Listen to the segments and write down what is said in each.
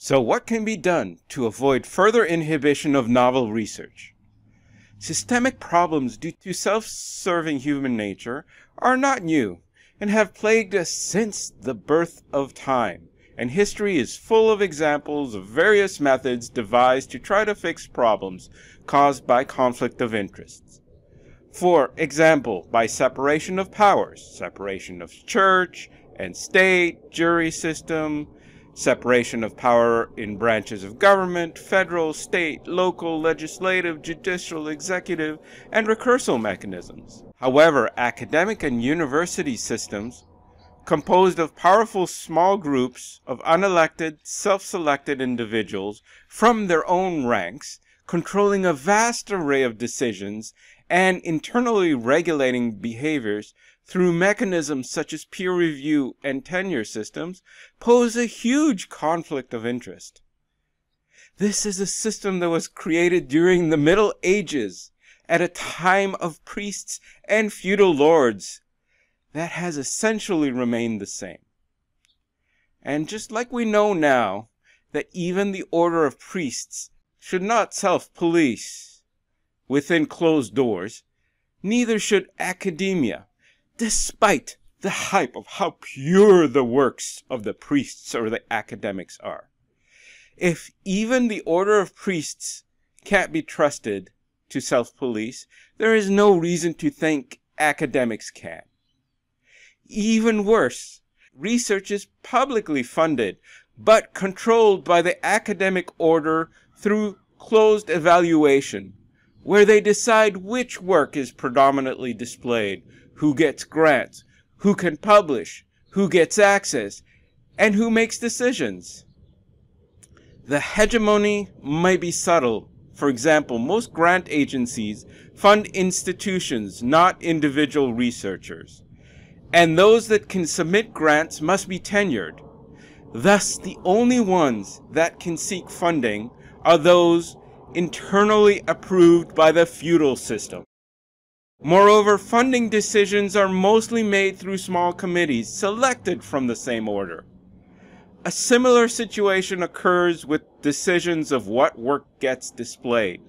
So what can be done to avoid further inhibition of novel research? Systemic problems due to self-serving human nature are not new and have plagued us since the birth of time, and history is full of examples of various methods devised to try to fix problems caused by conflict of interests. For example, by separation of powers, separation of church and state, jury system, separation of power in branches of government, federal, state, local, legislative, judicial, executive, and recursal mechanisms. However, academic and university systems, composed of powerful small groups of unelected, self-selected individuals from their own ranks, controlling a vast array of decisions and internally regulating behaviors through mechanisms such as peer review and tenure systems, pose a huge conflict of interest. This is a system that was created during the Middle Ages, at a time of priests and feudal lords, that has essentially remained the same. And just like we know now that even the order of priests should not self-police within closed doors, neither should academia, despite the hype of how pure the works of the priests or the academics are. If even the order of priests can't be trusted to self-police, there is no reason to think academics can. Even worse, research is publicly funded, but controlled by the academic order through closed evaluation, where they decide which work is predominantly displayed, who gets grants, who can publish, who gets access, and who makes decisions. The hegemony may be subtle. For example, most grant agencies fund institutions, not individual researchers. And those that can submit grants must be tenured. Thus, the only ones that can seek funding are those internally approved by the feudal system. Moreover, funding decisions are mostly made through small committees selected from the same order. A similar situation occurs with decisions of what work gets displayed.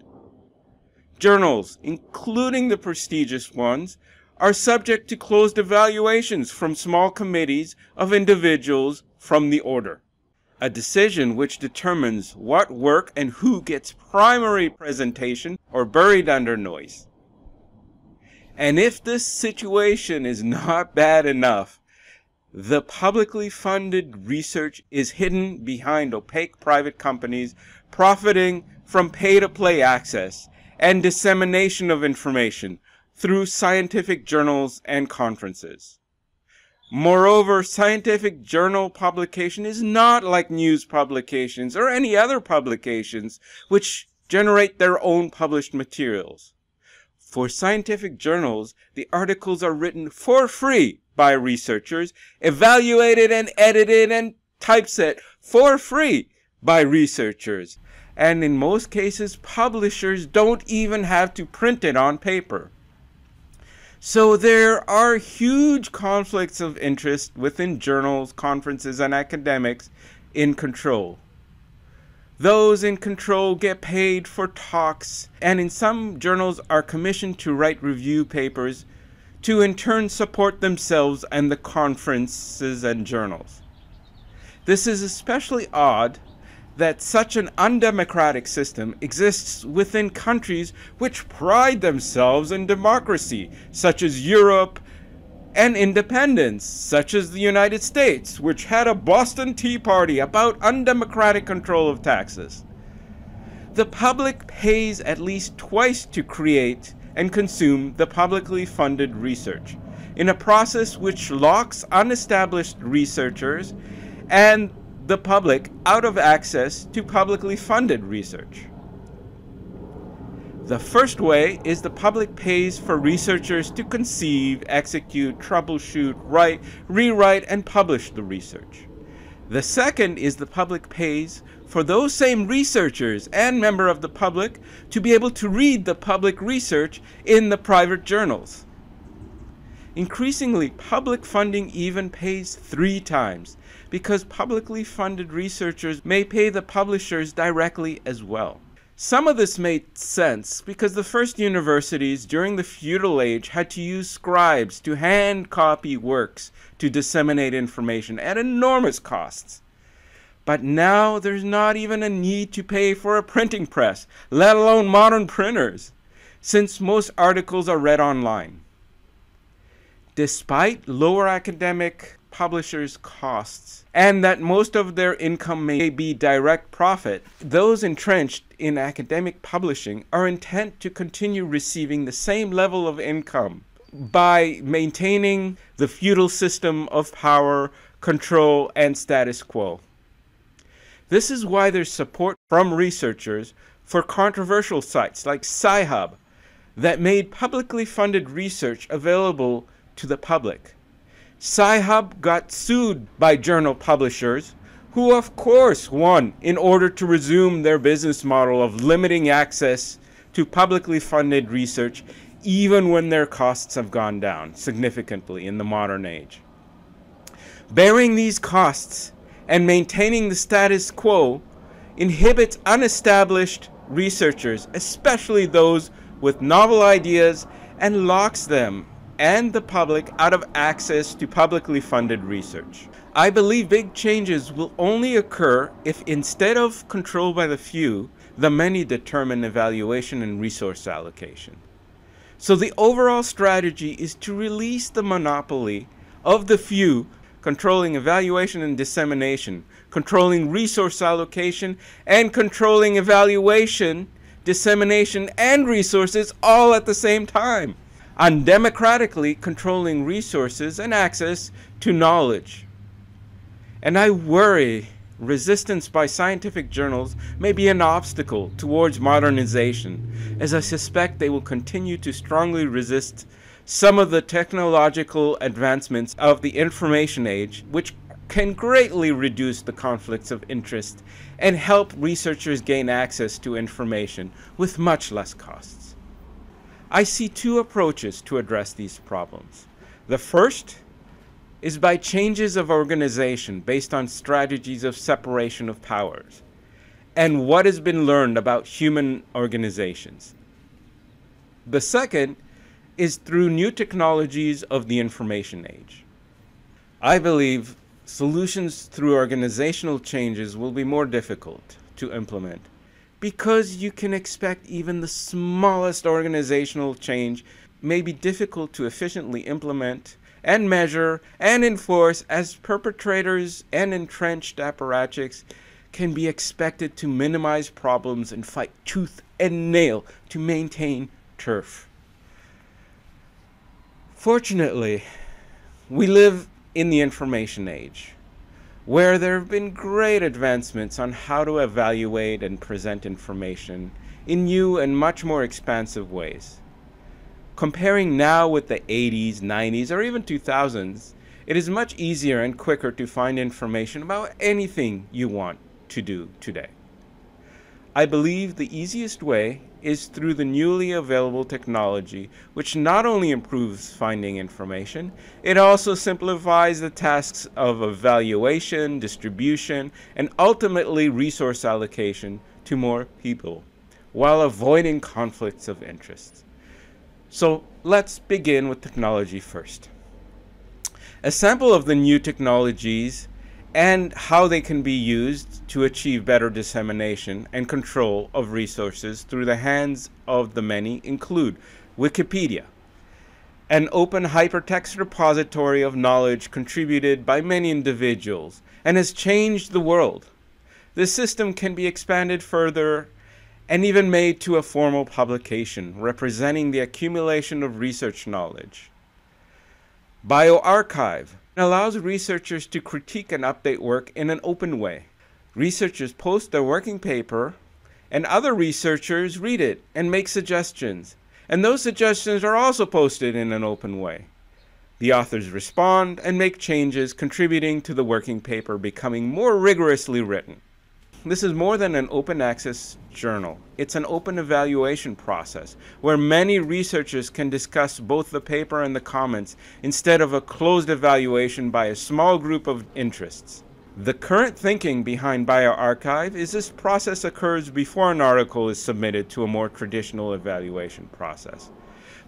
Journals, including the prestigious ones, are subject to closed evaluations from small committees of individuals from the order. A decision which determines what work and who gets primary presentation or buried under noise. And if this situation is not bad enough, the publicly funded research is hidden behind opaque private companies profiting from pay-to-play access and dissemination of information through scientific journals and conferences. Moreover, scientific journal publication is not like news publications or any other publications which generate their own published materials. For scientific journals, the articles are written for free by researchers, evaluated and edited and typeset for free by researchers. And in most cases, publishers don't even have to print it on paper. So there are huge conflicts of interest within journals, conferences, and academics in control. Those in control get paid for talks, and in some journals are commissioned to write review papers to in turn support themselves and the conferences and journals. This is especially odd that such an undemocratic system exists within countries which pride themselves in democracy, such as Europe, and independence, such as the United States, which had a Boston Tea Party about undemocratic control of taxes. The public pays at least twice to create and consume the publicly funded research, in a process which locks unestablished researchers and the public out of access to publicly funded research. The first way is the public pays for researchers to conceive, execute, troubleshoot, write, rewrite, and publish the research. The second is the public pays for those same researchers and members of the public to be able to read the public research in the private journals. Increasingly, public funding even pays 3 times, because publicly funded researchers may pay the publishers directly as well. Some of this made sense because the first universities during the feudal age had to use scribes to hand copy works to disseminate information at enormous costs. But now there's not even a need to pay for a printing press, let alone modern printers, since most articles are read online. Despite lower academic publishers' costs, and that most of their income may be direct profit, those entrenched in academic publishing are intent to continue receiving the same level of income by maintaining the feudal system of power, control, and status quo. This is why there's support from researchers for controversial sites like Sci-Hub that made publicly funded research available to the public. Sci-Hub got sued by journal publishers, who of course won in order to resume their business model of limiting access to publicly funded research even when their costs have gone down significantly in the modern age. Bearing these costs and maintaining the status quo inhibits unestablished researchers, especially those with novel ideas, and locks them and the public out of access to publicly funded research. I believe big changes will only occur if, instead of control by the few, the many determine evaluation and resource allocation. So the overall strategy is to release the monopoly of the few, controlling evaluation and dissemination, controlling resource allocation, and controlling evaluation, dissemination, and resources all at the same time, undemocratically controlling resources and access to knowledge. And I worry resistance by scientific journals may be an obstacle towards modernization, as I suspect they will continue to strongly resist some of the technological advancements of the information age, which can greatly reduce the conflicts of interest and help researchers gain access to information with much less costs. I see 2 approaches to address these problems. The first is by changes of organization based on strategies of separation of powers and what has been learned about human organizations. The second is through new technologies of the information age. I believe solutions through organizational changes will be more difficult to implement, because you can expect even the smallest organizational change may be difficult to efficiently implement and measure and enforce, as perpetrators and entrenched apparatchiks can be expected to minimize problems and fight tooth and nail to maintain turf. Fortunately, we live in the information age, where there have been great advancements on how to evaluate and present information in new and much more expansive ways. Comparing now with the 80s, 90s, or even 2000s, it is much easier and quicker to find information about anything you want to do today. I believe the easiest way is through the newly available technology, which not only improves finding information, it also simplifies the tasks of evaluation, distribution, and ultimately resource allocation to more people, while avoiding conflicts of interest. So let's begin with technology first. A sample of the new technologies and how they can be used to achieve better dissemination and control of resources through the hands of the many include Wikipedia, an open hypertext repository of knowledge contributed by many individuals and has changed the world. This system can be expanded further and even made to a formal publication representing the accumulation of research knowledge. BioArchive allows researchers to critique and update work in an open way. Researchers post their working paper, and other researchers read it and make suggestions, and those suggestions are also posted in an open way. The authors respond and make changes, contributing to the working paper becoming more rigorously written. this is more than an open access journal. It's an open evaluation process where many researchers can discuss both the paper and the comments instead of a closed evaluation by a small group of interests. The current thinking behind bioRxiv is this process occurs before an article is submitted to a more traditional evaluation process.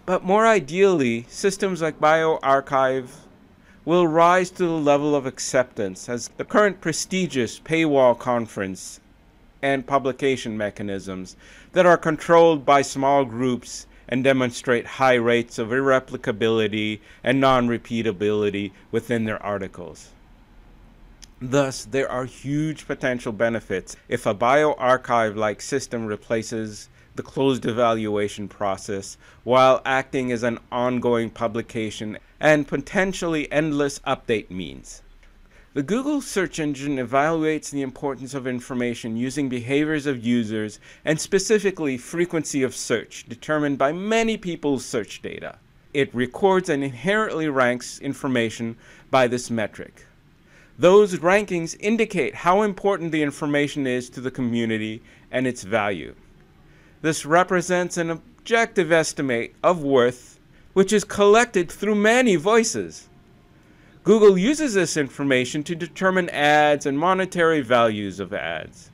But more ideally, systems like bioRxiv will rise to the level of acceptance as the current prestigious paywall conference and publication mechanisms that are controlled by small groups and demonstrate high rates of irreplicability and non-repeatability within their articles. Thus, there are huge potential benefits if a bioRxiv-like system replaces the closed evaluation process while acting as an ongoing publication and potentially endless update means. The Google search engine evaluates the importance of information using behaviors of users and specifically frequency of search determined by many people's search data. It records and inherently ranks information by this metric. Those rankings indicate how important the information is to the community and its value. This represents an objective estimate of worth, which is collected through many voices. Google uses this information to determine ads and monetary values of ads.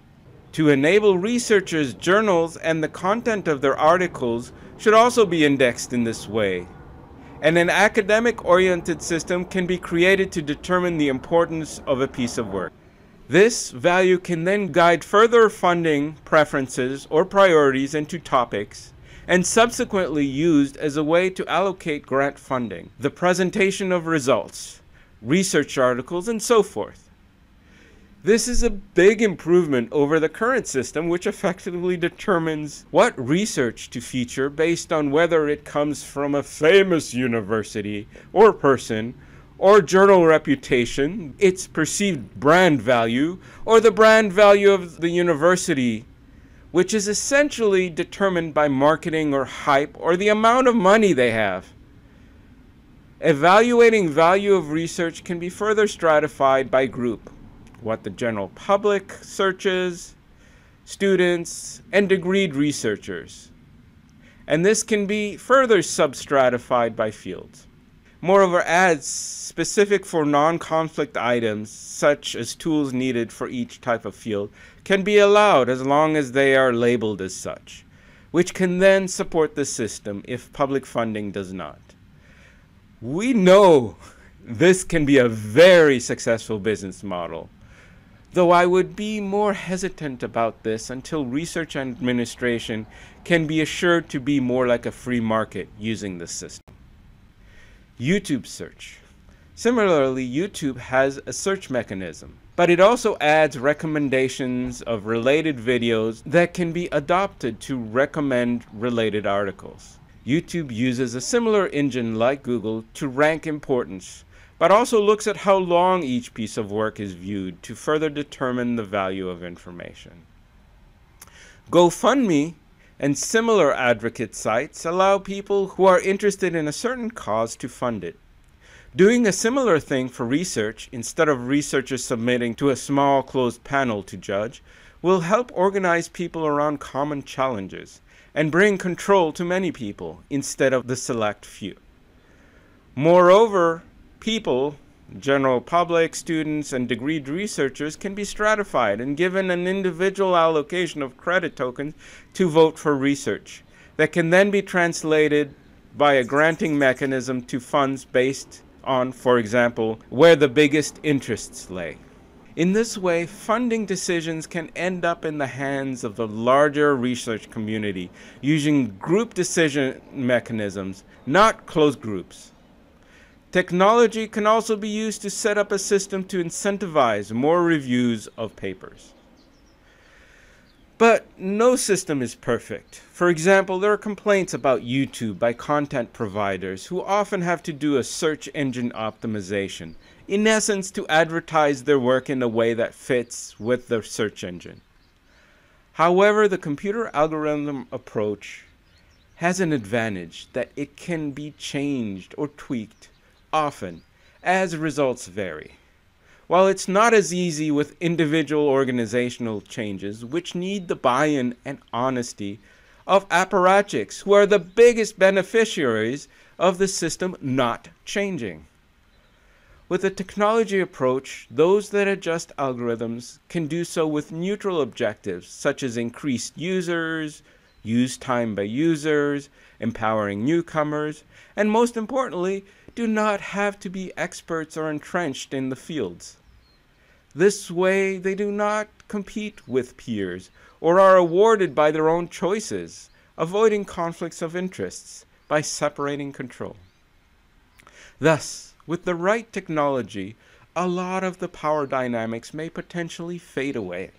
To enable researchers, journals, and the content of their articles should also be indexed in this way. And an academic-oriented system can be created to determine the importance of a piece of work. This value can then guide further funding preferences or priorities into topics and subsequently used as a way to allocate grant funding, the presentation of results, research articles, and so forth. This is a big improvement over the current system, which effectively determines what research to feature based on whether it comes from a famous university or person, or journal reputation, its perceived brand value, or the brand value of the university, which is essentially determined by marketing or hype or the amount of money they have. Evaluating value of research can be further stratified by group, what the general public searches, students, and degreed researchers. And this can be further substratified by fields. Moreover, ads specific for non-conflict items, such as tools needed for each type of field, can be allowed as long as they are labeled as such, which can then support the system if public funding does not. We know this can be a very successful business model, though I would be more hesitant about this until research and administration can be assured to be more like a free market using this system. YouTube search. Similarly, YouTube has a search mechanism, but it also adds recommendations of related videos that can be adopted to recommend related articles. YouTube uses a similar engine like Google to rank importance, but also looks at how long each piece of work is viewed to further determine the value of information. GoFundMe and similar advocate sites allow people who are interested in a certain cause to fund it. Doing a similar thing for research, instead of researchers submitting to a small closed panel to judge, will help organize people around common challenges and bring control to many people instead of the select few. Moreover, people, general public, students, and degreed researchers can be stratified and given an individual allocation of credit tokens to vote for research that can then be translated by a granting mechanism to funds based on, for example, where the biggest interests lay. In this way, funding decisions can end up in the hands of the larger research community using group decision mechanisms, not closed groups. Technology can also be used to set up a system to incentivize more reviews of papers. But no system is perfect. For example, there are complaints about YouTube by content providers who often have to do a search engine optimization, in essence to advertise their work in a way that fits with their search engine. However, the computer algorithm approach has an advantage that it can be changed or tweaked often as results vary. While it's not as easy with individual organizational changes, which need the buy-in and honesty of apparatchiks, who are the biggest beneficiaries of the system not changing. With a technology approach, those that adjust algorithms can do so with neutral objectives, such as increased users, use time by users, empowering newcomers, and most importantly, do not have to be experts or entrenched in the fields. This way, they do not compete with peers or are awarded by their own choices, avoiding conflicts of interests by separating control. Thus, with the right technology, a lot of the power dynamics may potentially fade away.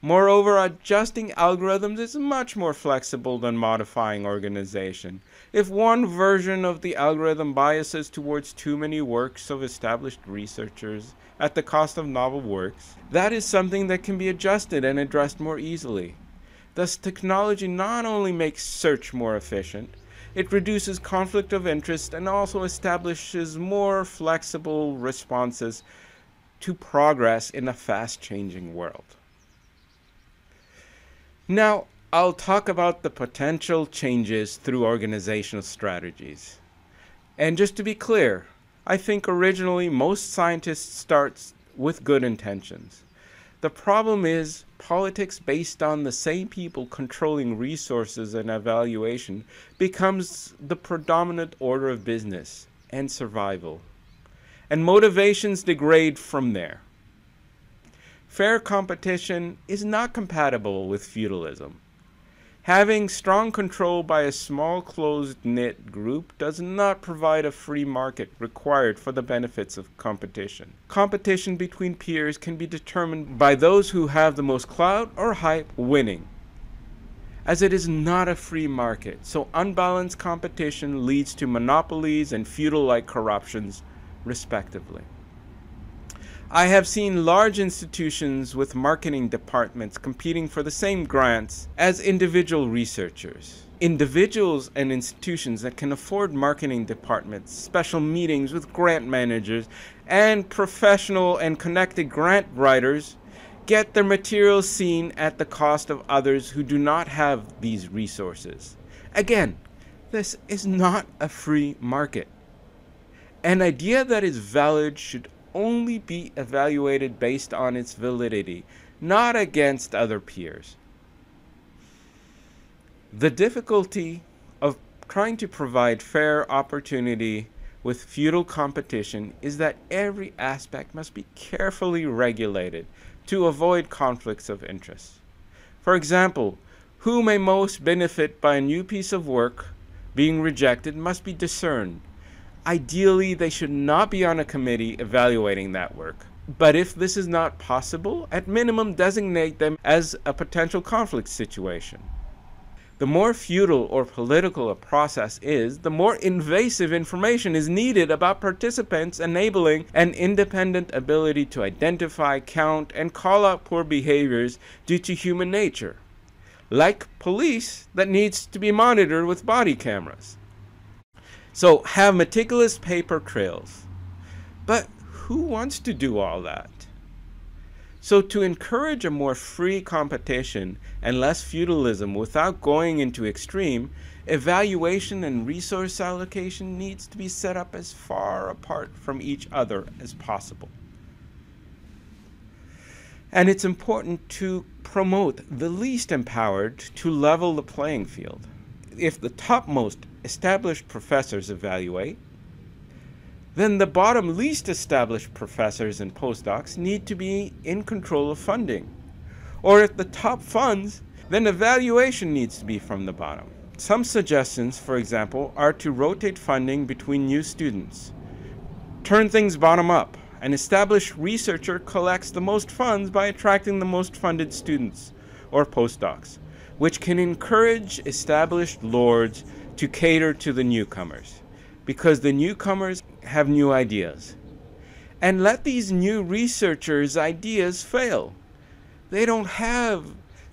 Moreover, adjusting algorithms is much more flexible than modifying organization. If one version of the algorithm biases towards too many works of established researchers at the cost of novel works, that is something that can be adjusted and addressed more easily. Thus, technology not only makes search more efficient, it reduces conflict of interest and also establishes more flexible responses to progress in a fast-changing world. Now, I'll talk about the potential changes through organizational strategies. And just to be clear, I think originally most scientists start with good intentions. The problem is politics based on the same people controlling resources and evaluation becomes the predominant order of business and survival. And motivations degrade from there. Fair competition is not compatible with feudalism. Having strong control by a small closed-knit group does not provide a free market required for the benefits of competition. Competition between peers can be determined by those who have the most clout or hype winning, as it is not a free market, so unbalanced competition leads to monopolies and feudal-like corruptions, respectively. I have seen large institutions with marketing departments competing for the same grants as individual researchers. Individuals and institutions that can afford marketing departments, special meetings with grant managers, and professional and connected grant writers get their materials seen at the cost of others who do not have these resources. Again, this is not a free market. An idea that is valid should only be evaluated based on its validity, not against other peers. The difficulty of trying to provide fair opportunity with feudal competition is that every aspect must be carefully regulated to avoid conflicts of interest. For example, who may most benefit by a new piece of work being rejected must be discerned. Ideally, they should not be on a committee evaluating that work. But if this is not possible, at minimum designate them as a potential conflict situation. The more feudal or political a process is, the more invasive information is needed about participants, enabling an independent ability to identify, count, and call out poor behaviors due to human nature, like police that needs to be monitored with body cameras. So have meticulous paper trails. But who wants to do all that? So to encourage a more free competition and less feudalism without going into extreme, evaluation and resource allocation needs to be set up as far apart from each other as possible. And it's important to promote the least empowered to level the playing field. If the topmost established professors evaluate, then the bottom least established professors and postdocs need to be in control of funding. Or if the top funds, then evaluation needs to be from the bottom. Some suggestions, for example, are to rotate funding between new students, turn things bottom up, an established researcher collects the most funds by attracting the most funded students or postdocs, which can encourage established lords to cater to the newcomers, because the newcomers have new ideas. And let these new researchers' ideas fail. They don't have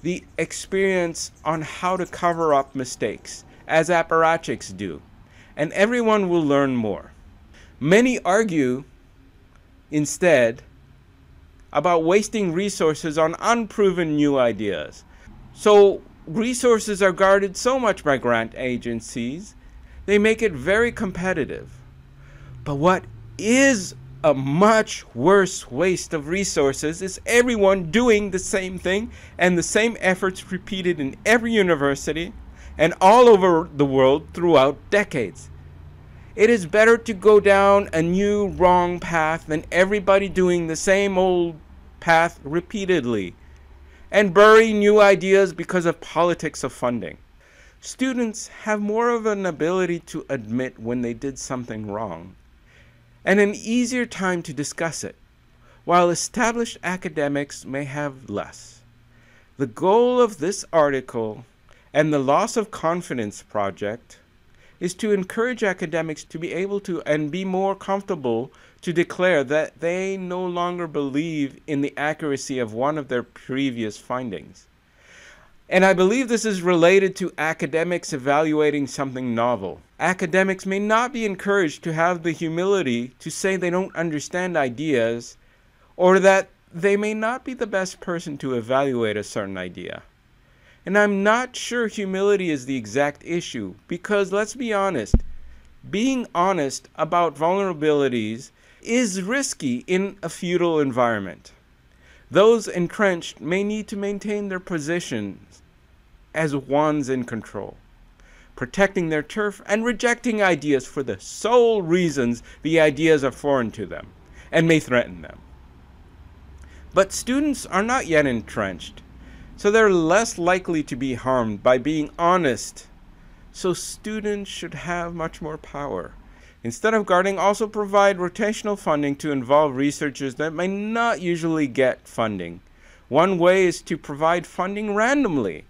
the experience on how to cover up mistakes, as apparatchiks do, and everyone will learn more. Many argue instead about wasting resources on unproven new ideas. So resources are guarded so much by grant agencies, they make it very competitive. But what is a much worse waste of resources is everyone doing the same thing and the same efforts repeated in every university and all over the world throughout decades. It is better to go down a new wrong path than everybody doing the same old path repeatedly and bury new ideas because of politics of funding. Students have more of an ability to admit when they did something wrong and an easier time to discuss it, while established academics may have less. The goal of this article and the Loss of Confidence project is to encourage academics to be able to and be more comfortable to declare that they no longer believe in the accuracy of one of their previous findings. And I believe this is related to academics evaluating something novel. Academics may not be encouraged to have the humility to say they don't understand ideas, or that they may not be the best person to evaluate a certain idea. And I'm not sure humility is the exact issue, because let's be honest, being honest about vulnerabilities is risky in a feudal environment. Those entrenched may need to maintain their positions as ones in control, protecting their turf and rejecting ideas for the sole reasons the ideas are foreign to them and may threaten them. But students are not yet entrenched, so they're less likely to be harmed by being honest. So students should have much more power. Instead of guarding, also provide rotational funding to involve researchers that may not usually get funding. One way is to provide funding randomly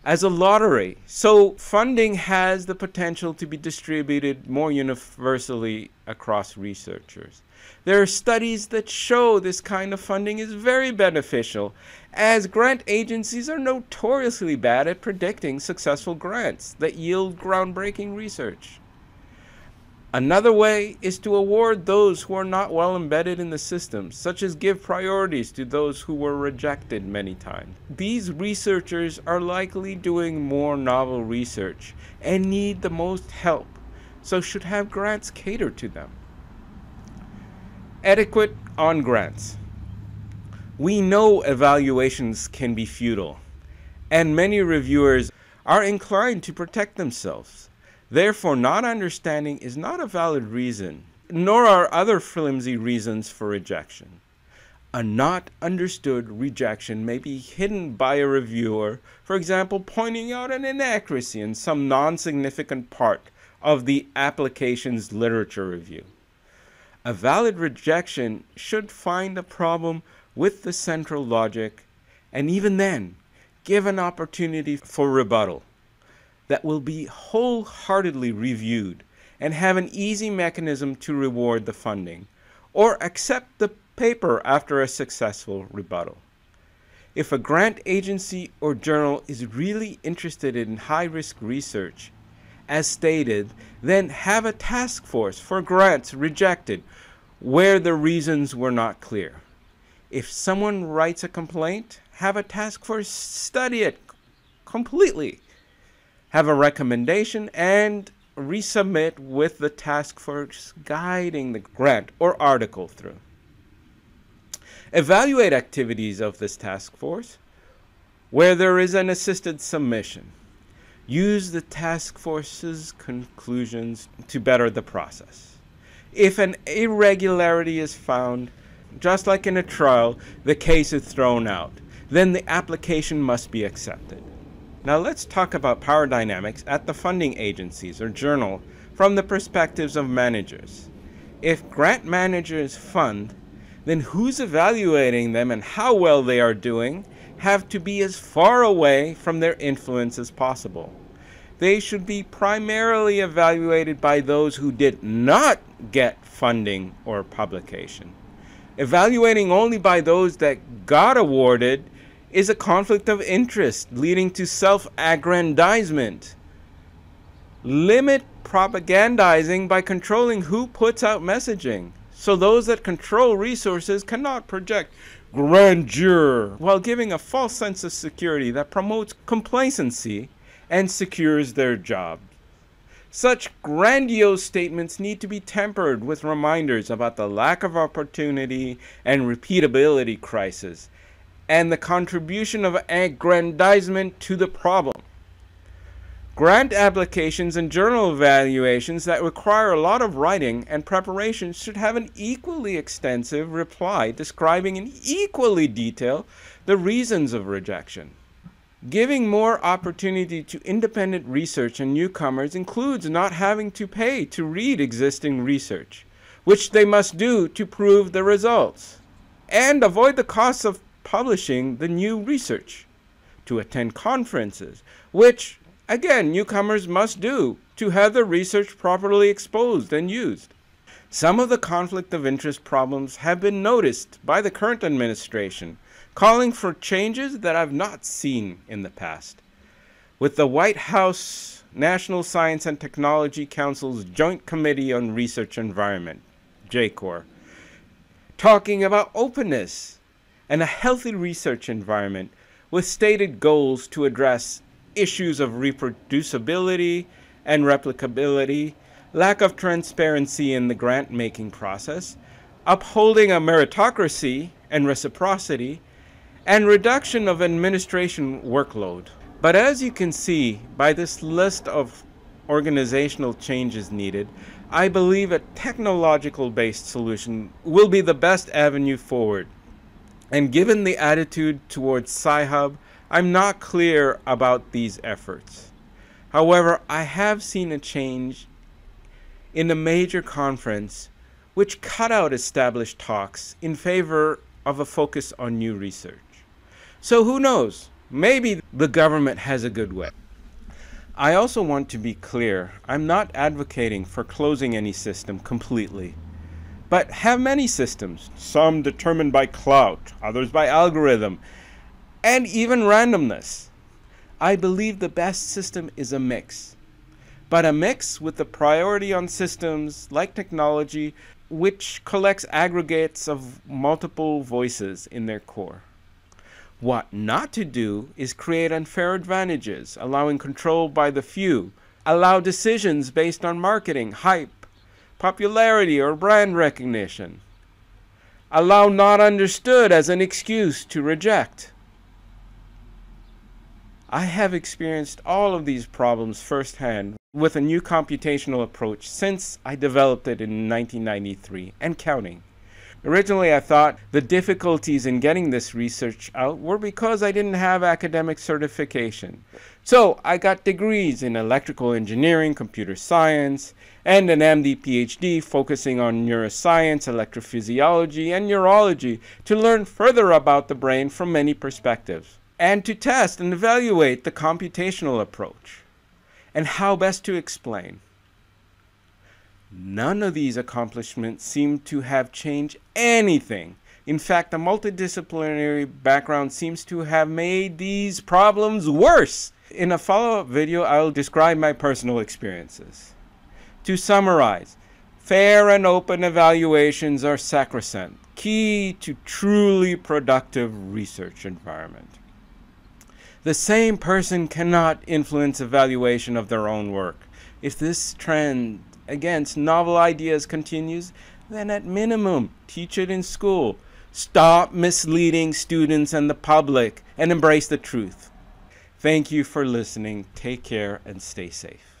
as a lottery. So funding has the potential to be distributed more universally across researchers. There are studies that show this kind of funding is very beneficial, as grant agencies are notoriously bad at predicting successful grants that yield groundbreaking research. Another way is to award those who are not well embedded in the system, such as give priorities to those who were rejected many times. These researchers are likely doing more novel research and need the most help, so should have grants catered to them. Etiquette on grants. We know evaluations can be futile, and many reviewers are inclined to protect themselves. Therefore, not understanding is not a valid reason, nor are other flimsy reasons for rejection. A not understood rejection may be hidden by a reviewer, for example, pointing out an inaccuracy in some non-significant part of the application's literature review. A valid rejection should find a problem with the central logic, and even then, give an opportunity for rebuttal that will be wholeheartedly reviewed and have an easy mechanism to reward the funding, or accept the paper after a successful rebuttal. If a grant agency or journal is really interested in high-risk research, as stated, then have a task force for grants rejected where the reasons were not clear. If someone writes a complaint, have a task force study it completely, have a recommendation, and resubmit with the task force guiding the grant or article through. Evaluate activities of this task force where there is an assisted submission. Use the task force's conclusions to better the process. If an irregularity is found, just like in a trial, the case is thrown out. Then the application must be accepted. Now let's talk about power dynamics at the funding agencies or journal from the perspectives of managers. If grant managers fund, then who's evaluating them and how well they are doing have to be as far away from their influence as possible. They should be primarily evaluated by those who did not get funding or publication. Evaluating only by those that got awarded is a conflict of interest leading to self-aggrandizement. Limit propagandizing by controlling who puts out messaging. So those that control resources cannot project grandeur while giving a false sense of security that promotes complacency and secures their job. Such grandiose statements need to be tempered with reminders about the lack of opportunity and repeatability crisis and the contribution of aggrandizement to the problem. Grant applications and journal evaluations that require a lot of writing and preparation should have an equally extensive reply describing in equally detail the reasons of rejection. Giving more opportunity to independent research and newcomers includes not having to pay to read existing research, which they must do to prove the results, and avoid the costs of publishing the new research, to attend conferences, which, again, newcomers must do to have their research properly exposed and used. Some of the conflict of interest problems have been noticed by the current administration, calling for changes that I've not seen in the past. With the White House National Science and Technology Council's Joint Committee on Research Environment, JCOR, talking about openness and a healthy research environment with stated goals to address issues of reproducibility and replicability, lack of transparency in the grant-making process, upholding a meritocracy and reciprocity, and reduction of administration workload. But as you can see by this list of organizational changes needed, I believe a technological-based solution will be the best avenue forward. And given the attitude towards Sci-Hub, I'm not clear about these efforts. However, I have seen a change in a major conference which cut out established talks in favor of a focus on new research. So who knows? Maybe the government has a good way. I also want to be clear, I'm not advocating for closing any system completely, but have many systems, some determined by clout, others by algorithm, and even randomness. I believe the best system is a mix, but a mix with the priority on systems like technology, which collects aggregates of multiple voices in their core. What not to do is create unfair advantages, allowing control by the few, allow decisions based on marketing, hype, popularity, or brand recognition, allow not understood as an excuse to reject. I have experienced all of these problems firsthand with a new computational approach since I developed it in 1993 and counting. Originally, I thought the difficulties in getting this research out were because I didn't have academic certification. So I got degrees in electrical engineering, computer science, and an MD PhD focusing on neuroscience, electrophysiology, and neurology to learn further about the brain from many perspectives, and to test and evaluate the computational approach and how best to explain. None of these accomplishments seem to have changed anything. In fact, a multidisciplinary background seems to have made these problems worse. In a follow-up video, I'll describe my personal experiences. To summarize, fair and open evaluations are sacrosanct, key to truly productive research environment. The same person cannot influence evaluation of their own work. If this trend against novel ideas continues, then at minimum, teach it in school. Stop misleading students and the public and embrace the truth. Thank you for listening. Take care and stay safe.